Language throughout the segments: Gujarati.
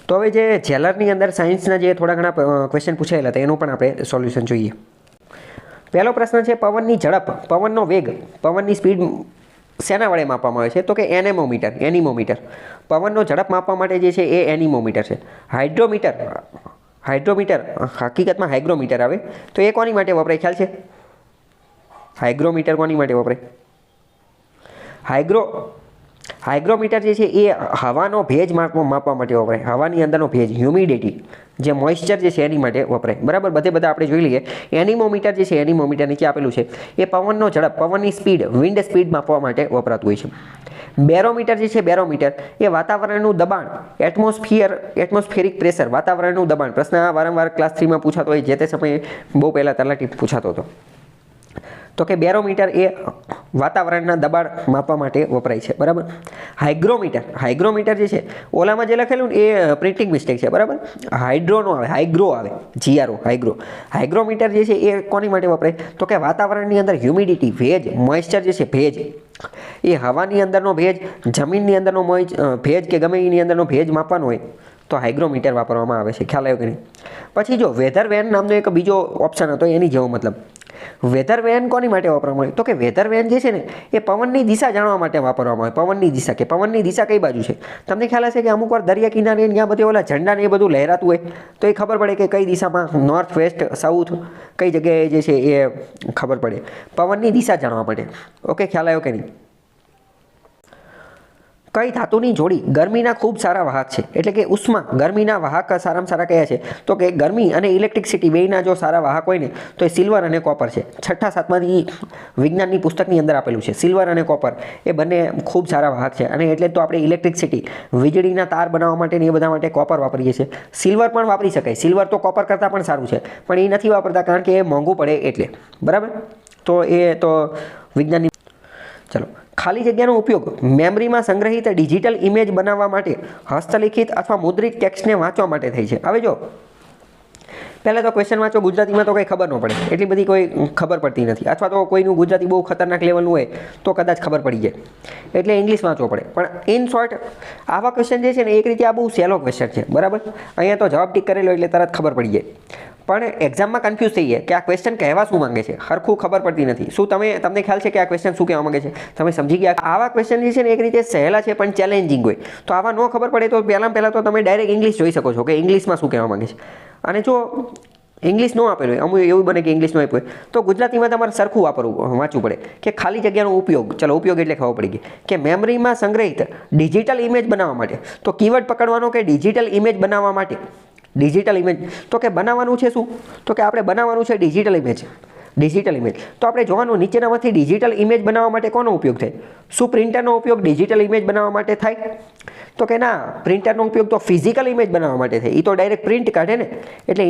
તો હવે જે જેલરની અંદર સાયન્સના જે થોડા ઘણા ક્વેશ્ચન પૂછાયેલા હતા એનું પણ આપણે સોલ્યુશન જોઈએ. પહેલો પ્રશ્ન છે પવનની ઝડપ, પવનનો વેગ, પવનની સ્પીડ શેના વડે માપવામાં આવે છે? તો કે એનેમોમીટર, એનિમોમીટર. પવનનો ઝડપ માપવા માટે જે છે એ એનિમોમીટર છે. હાઇડ્રોમીટર, હાઇડ્રોમીટર હકીકતમાં હાઇગ્રોમીટર આવે, તો એ કોની માટે વપરાય ખ્યાલ છે? હાઇગ્રોમીટર કોની માટે વપરાય? હાઇગ્રોમીટર જે છે એ હવાનો ભેજ માપવા માટે વપરાય. હવાની અંદરનો ભેજ, હ્યુમિડિટી, જે મોઇશ્ચર જે છે એની માટે વપરાય. બરાબર, બધા આપણે જોઈ લઈએ. એનિમોમીટર જે છે, એનિમોમીટર નીચે આપેલું છે, એ પવનનો ઝડપ, પવનની સ્પીડ, વિન્ડ સ્પીડ માપવા માટે વપરાતું હોય છે. બેરોમીટર જે છે, બેરોમીટર એ વાતાવરણનું દબાણ, એટમોસ્ફિયરિક પ્રેશર, વાતાવરણનું દબાણ. પ્રશ્ન આ વારંવાર ક્લાસ 3માં પૂછાતો હોય, જે તે સમયે બહુ પહેલાં તલાટી પૂછાતો હતો. તો કે બેરોમીટર એ વાતાવરણના દબાણ માપવા માટે વપરાય છે. બરાબર. હાઇગ્રોમીટર જે છે, ઓલામાં જે લખેલું ને એ પ્રિન્ટિંગ મિસ્ટેક છે. બરાબર, હાઇડ્રો નો આવે, હાઇગ્રો આવે, GRO, હાઇગ્રોમીટર જે છે એ કોની માટે વપરાય? તો કે વાતાવરણની અંદર હ્યુમિડિટી, ભેજ, મોઇશ્ચર જે છે, ભેજ, એ હવાની અંદરનો ભેજ, જમીનની અંદરનો ભેજ કે ગમે એની અંદરનો ભેજ માપવાનો હોય તો હાઇગ્રોમીટર વાપરવામાં આવે છે. ખ્યાલ આવ્યો કે નહીં? પછી જો વેધર વેન નામનો એક બીજો ઓપ્શન હતો, એની જેવો મતલબ. વેધર વેન કોની માટે વાપરવામાં આવે? તો કે વેધર વેન જે છે ને એ પવનની દિશા જાણવા માટે વાપરવામાં આવે. પવનની દિશા, કે પવનની દિશા કઈ બાજુ છે. તમને ખ્યાલ હશે કે અમુક વાર દરિયા કિનારે ત્યાં બધે ઓલા ઝંડા ને એ બધું લહેરાતું હોય, તો એ ખબર પડે કે કઈ દિશામાં, નોર્થ, વેસ્ટ, સાઉથ, કઈ જગ્યાએ જે છે એ ખબર પડે. પવનની દિશા જાણવા માટે. ઓકે, ખ્યાલ આવ્યો કે નહીં? કઈ ધાતુની જોડી ગરમીના ખૂબ સારા વાહક છે? એટલે કે ઉષ્મા, ગરમીના વાહક સારામાં સારા કયા છે? તો કે ગરમી અને ઇલેક્ટ્રિસિટી બેયના જો સારા વાહક હોય ને તો એ સિલ્વર અને કોપર છે. 6ઠા 7માની વિજ્ઞાનની પુસ્તકની અંદર આપેલું છે. સિલ્વર અને કોપર એ બંને ખૂબ સારા વાહક છે, અને એટલે તો આપણે ઇલેક્ટ્રિસિટી, વીજળીના તાર બનાવવા માટે ને એ બધા માટે કોપર વાપરીએ છીએ. સિલ્વર પણ વાપરી શકાય. સિલ્વર તો કોપર કરતાં પણ સારું છે, પણ એ નથી વાપરતા કારણ કે એ મોંઘું પડે એટલે. બરાબર, તો એ તો વિજ્ઞાનની. ચલો, ખાલી જગ્યાનો ઉપયોગ મેમરીમાં સંગ્રહિત ડિજિટલ ઇમેજ બનાવવા માટે, હસ્તલિખિત અથવા મુદ્રિત ટેક્સ્ટને વાંચવા માટે થઈ છે. હવે જો પહેલાં તો ક્વેશ્ચન વાંચો ગુજરાતીમાં તો કંઈ ખબર ન પડે, એટલી બધી કોઈ ખબર પડતી નથી, અથવા તો કોઈનું ગુજરાતી બહુ ખતરનાક લેવલનું હોય તો કદાચ ખબર પડી જાય, એટલે ઇંગ્લિશ વાંચવો પડે. પણ ઇન શોર્ટ આવા ક્વેશ્ચન જે છે ને એક રીતે આ બહુ સહેલો ક્વેશ્ચન છે. બરાબર, અહીંયા તો જવાબ ટીક કરેલો એટલે તરત ખબર પડી જાય. પણ એક્ઝામમાં કન્ફ્યુઝ થઈ જાય કે આ ક્વેશ્ચન કહેવા શું માંગે છે, સરખું ખબર પડતી નથી. શું તમને ખ્યાલ છે કે આ ક્વેશ્ચન શું કહેવા માંગે છે? તમે સમજી ગયા? આવા ક્વેશ્ચન જે છે ને એક રીતે સહેલા છે પણ ચેલેન્જિંગ હોય, તો આવા ન ખબર પડે તો પહેલાં તો તમે ડાયરેક્ટ ઇંગ્લિશ જોઈ શકો છો કે ઇંગ્લિશમાં શું કહેવા માંગે છે. અને જો ઇંગ્લિશ ન આપેલું હોય, અમુક એવું બને કે ઇંગ્લિશ ન આપ્યું હોય, તો ગુજરાતીમાં તમારે સરખું વાંચવું પડે કે ખાલી જગ્યાનો ઉપયોગ. ચલો, ઉપયોગ એટલે ખબર પડી ગઈ કે મેમરીમાં સંગ્રહિત ડિજિટલ ઇમેજ બનાવવા માટે. તો કીવર્ડ પકડવાનો કે ડિજિટલ ઇમેજ બનાવવા માટે. ડિજિટલ ઇમેજ તો કે બનાવવાનું છે શું? તો કે આપણે બનાવવાનું છે ડિજિટલ ઇમેજ. તો આપણે જોવાનું નીચેનામાંથી ડિજિટલ ઇમેજ બનાવવા માટે કોનો ઉપયોગ થાય? શું પ્રિન્ટરનો ઉપયોગ ડિજિટલ ઇમેજ બનાવવા માટે થાય? તો કે ના, પ્રિન્ટરનો ઉપયોગ તો ફિઝિકલ ઇમેજ બનાવવા માટે થાય. એ તો ડાયરેક્ટ પ્રિન્ટ કાઢે ને, એટલે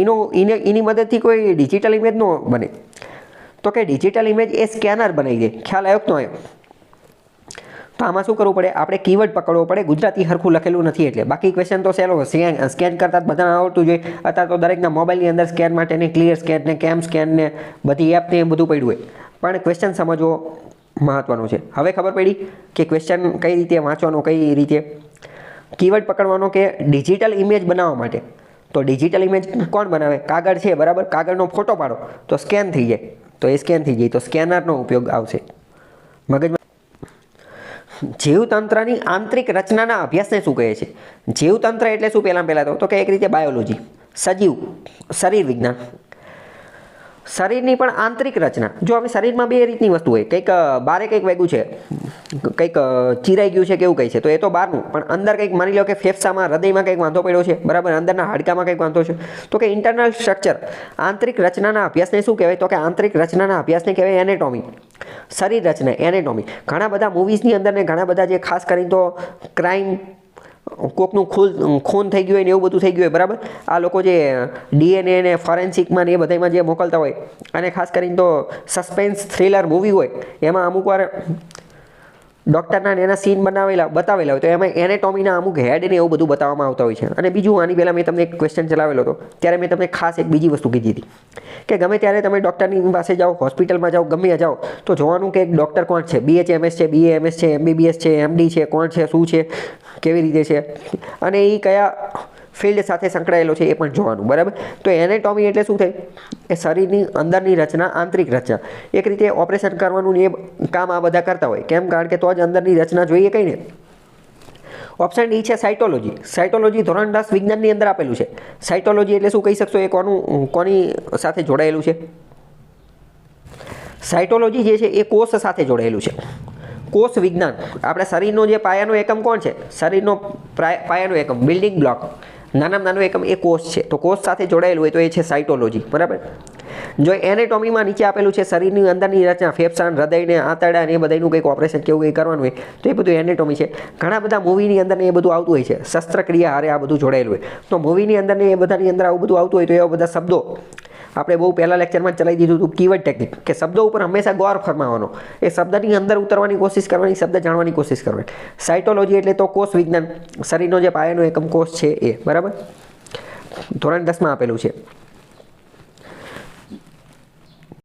એની મદદથી કોઈ ડિજિટલ ઇમેજ ન બને. તો કે ડિજિટલ ઇમેજ એ સ્કેનર બનાવી દે. ખ્યાલ આવ્યો કે ન આવ્યો? તો આમાં શું કરવું પડે? આપણે કીવર્ડ પકડવો પડે. ગુજરાતી સરખું લખેલું નથી એટલે. બાકી ક્વેશ્ચન તો સહેલો, સ્કેન કરતાં બધાને આવડતું જોઈએ. અત્યારે તો દરેકના મોબાઈલની અંદર સ્કેન માટે ને ક્લિયર સ્કેન ને કેમ સ્કેન ને બધી એપ ને બધું પડ્યું હોય, પણ ક્વેશ્ચન સમજવો મહત્વનું છે. હવે ખબર પડી કે ક્વેશ્ચન કઈ રીતે વાંચવાનો, કઈ રીતે કીવર્ડ પકડવાનો કે ડિજિટલ ઇમેજ બનાવવા માટે. તો ડિજિટલ ઇમેજ કોણ બનાવે? કાગળ છે. બરાબર, કાગળનો ફોટો પાડો તો સ્કેન થઈ જાય, તો એ સ્કેન થઈ જાય, તો સ્કેનરનો ઉપયોગ આવશે. મગજમાં. જીવતંત્રની આંતરિક રચનાના અભ્યાસને શું કહે છે? જીવતંત્ર એટલે શું? પહેલાં તો કે એક રીતે બાયોલોજી, સજીવ, શરીર વિજ્ઞાન. શરીરની પણ આંતરિક રચના. જો હવે શરીરમાં બે રીતની વસ્તુ હોય, કંઈક બારે કંઈક વાગ્યું છે, કંઈક ચીરાઈ ગયું છે કે એવું કંઈ છે, તો એ તો બહારનું. પણ અંદર કંઈક માની લો કે ફેફસામાં, હૃદયમાં કંઈક વાંધો પડ્યો છે. બરાબર, અંદરના હાડકામાં કંઈક વાંધો છે, તો કે ઇન્ટરનલ સ્ટ્રક્ચર. આંતરિક રચનાના અભ્યાસને શું કહેવાય? તો કે આંતરિક રચનાના અભ્યાસને કહેવાય એનેટોમી. શરીર રચના, એનેટોમી. ઘણા બધા મૂવીઝની અંદર ને ઘણા બધા જે ખાસ કરીને તો ક્રાઇમ, કોકનું ખૂન થઈ ગયું હોય ને એવું બધું થઈ ગયું હોય. બરાબર, આ લોકો જે DNA ને ફોરેન્સિકમાં ને એ બધામાં જે મોકલતા હોય, અને ખાસ કરીને તો સસ્પેન્સ થ્રિલર મૂવી હોય, એમાં અમુક વાર ડૉક્ટરના એના સીન બતાવેલા હોય, તો એમાં એનેટોમીના અમુક હેડ ને એવું બધું બતાવવામાં આવતા હોય છે. અને બીજું, આની પહેલાં મેં તમને એક ક્વેશ્ચન ચલાવેલો હતો, ત્યારે મેં તમને ખાસ એક બીજી વસ્તુ કીધી હતી કે ગમે ત્યારે તમે ડૉક્ટરની પાસે જાઓ, હોસ્પિટલમાં જાઓ, ગમે ત્યાં જાઓ, તો જોવાનું કે એક ડૉક્ટર કોણ છે, BHMS છે, BAMS છે, MBBS છે, MD છે, કોણ છે, શું છે, કેવી રીતે છે, અને એ કયા ફિલ્ડ સાથે સંકળાયેલો છે એ પણ જોવાનું, બરાબર. તો એનેટોમી એટલે શું થાય? એ શરીરની અંદરની રચના, આંતરિક રચના. એક રીતે ઓપરેશન કરવાનું ને એ કામ આ બધા કરતા હોય. કેમ? કારણ કે તો જ અંદરની રચના જોઈએ કઈ ને. ઓપ્શન ડી છે સાયટોલોજી. સાયટોલોજી ધોરણ 10 વિજ્ઞાનની અંદર આપેલું છે. સાયટોલોજી એટલે શું કહી શકશો? એ કોની સાથે જોડાયેલું છે? સાયટોલોજી જે છે એ કોષ સાથે જોડાયેલું છે. કોષ વિજ્ઞાન. આપણે શરીરનો જે પાયાનો એકમ કોણ છે? શરીરનો પાયાનો એકમ, બિલ્ડિંગ બ્લોક, નાનામાં નાનો એકમ એ કોષ છે. તો કોષ સાથે જોડાયેલું હોય તો એ છે સાયટોલોજી, બરાબર. જો એનેટોમીમાં નીચે આપેલું છે શરીરની અંદરની રચના, ફેફસા, હૃદયને, આંતરડા ને એ બધાનું કંઈક ઓપરેશન કેવું કંઈ કરવાનું હોય તો એ બધું એનેટોમી છે. ઘણા બધા મૂવીની અંદર ને એ બધું આવતું હોય છે, શસ્ત્રક્રિયા હારે આ બધું જોડાયેલું હોય. તો મૂવીની અંદર ને એ બધાની અંદર આવું બધું આવતું હોય તો એવા બધા શબ્દો આપણે બહુ પહેલા લેક્ચરમાં ચલાવી દીધું હતું, કીવર્ડ ટેકનિક, કે શબ્દો ઉપર હંમેશા ગૌર ફરમાવવાનો, એ શબ્દની અંદર ઉતરવાની કોશિશ કરવાની, શબ્દ જાણવાની કોશિશ કરવાની. સાયટોલોજી એટલે તો કોષ વિજ્ઞાન, શરીરનો જે પાયાનો એકમ કોષ છે એ, બરાબર. ધોરણ 10માં આપેલું છે.